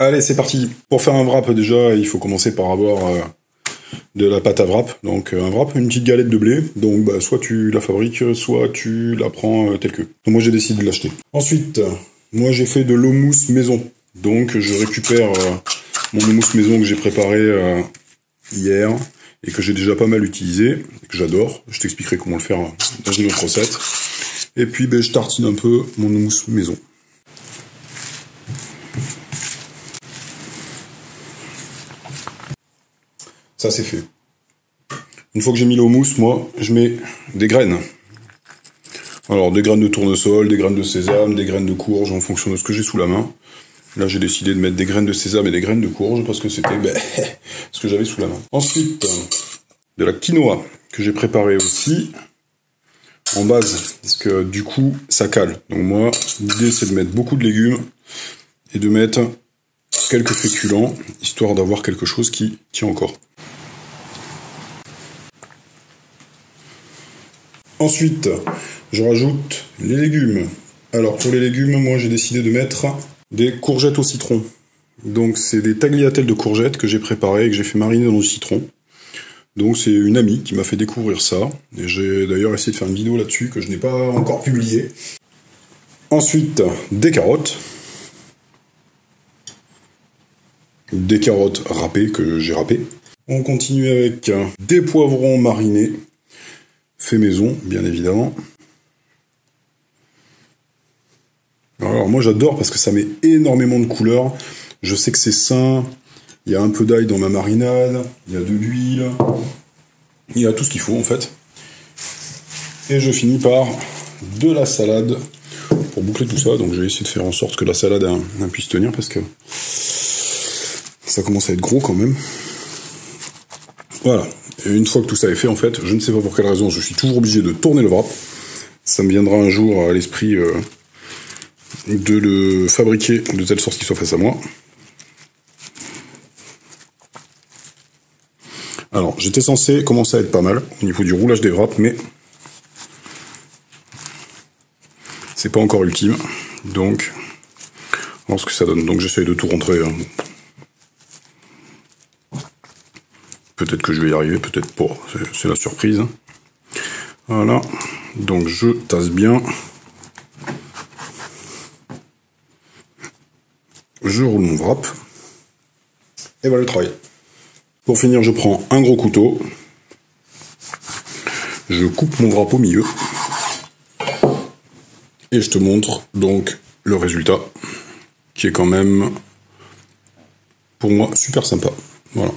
Allez, c'est parti. Pour faire un wrap, déjà, il faut commencer par avoir de la pâte à wrap. Donc un wrap, une petite galette de blé. Donc soit tu la fabriques, soit tu la prends telle que. Donc moi j'ai décidé de l'acheter. Ensuite, moi j'ai fait de l'houmous maison. Donc je récupère mon houmous maison que j'ai préparé hier et que j'ai déjà pas mal utilisé, que j'adore. Je t'expliquerai comment le faire dans une autre recette. Et puis je tartine un peu mon houmous maison. Ça c'est fait. Une fois que j'ai mis le houmous, moi, je mets des graines. Alors, des graines de tournesol, des graines de sésame, des graines de courge, en fonction de ce que j'ai sous la main. Là, j'ai décidé de mettre des graines de sésame et des graines de courge, parce que c'était ce que j'avais sous la main. Ensuite, de la quinoa, que j'ai préparée aussi, en base, parce que du coup, ça cale. Donc moi, l'idée, c'est de mettre beaucoup de légumes, et de mettre quelques féculents, histoire d'avoir quelque chose qui tient encore. Ensuite, je rajoute les légumes. Alors pour les légumes, moi j'ai décidé de mettre des courgettes au citron. Donc c'est des tagliatelles de courgettes que j'ai préparées et que j'ai fait mariner dans du citron. Donc c'est une amie qui m'a fait découvrir ça. Et j'ai d'ailleurs essayé de faire une vidéo là-dessus que je n'ai pas encore publiée. Ensuite, des carottes. Des carottes râpées que j'ai râpées. On continue avec des poivrons marinés. Fait maison, bien évidemment. Alors moi j'adore parce que ça met énormément de couleurs. Je sais que c'est sain. Il y a un peu d'ail dans ma marinade. Il y a de l'huile. Il y a tout ce qu'il faut en fait. Et je finis par de la salade pour boucler tout ça. Donc je vais essayer de faire en sorte que la salade puisse tenir parce que ça commence à être gros quand même. Voilà. Et une fois que tout ça est fait, en fait, je ne sais pas pour quelle raison, je suis toujours obligé de tourner le wrap. Ça me viendra un jour à l'esprit de le fabriquer de telle sorte qu'il soit face à moi. Alors, j'étais censé commencer à être pas mal au niveau du roulage des wraps, mais c'est pas encore ultime. Donc, on va voir ce que ça donne. Donc, j'essaye de tout rentrer. Peut-être que je vais y arriver, peut-être pas. C'est la surprise. Voilà. Donc je tasse bien. Je roule mon wrap. Et voilà le travail. Pour finir, je prends un gros couteau. Je coupe mon wrap au milieu. Et je te montre donc le résultat. Qui est quand même, pour moi, super sympa. Voilà.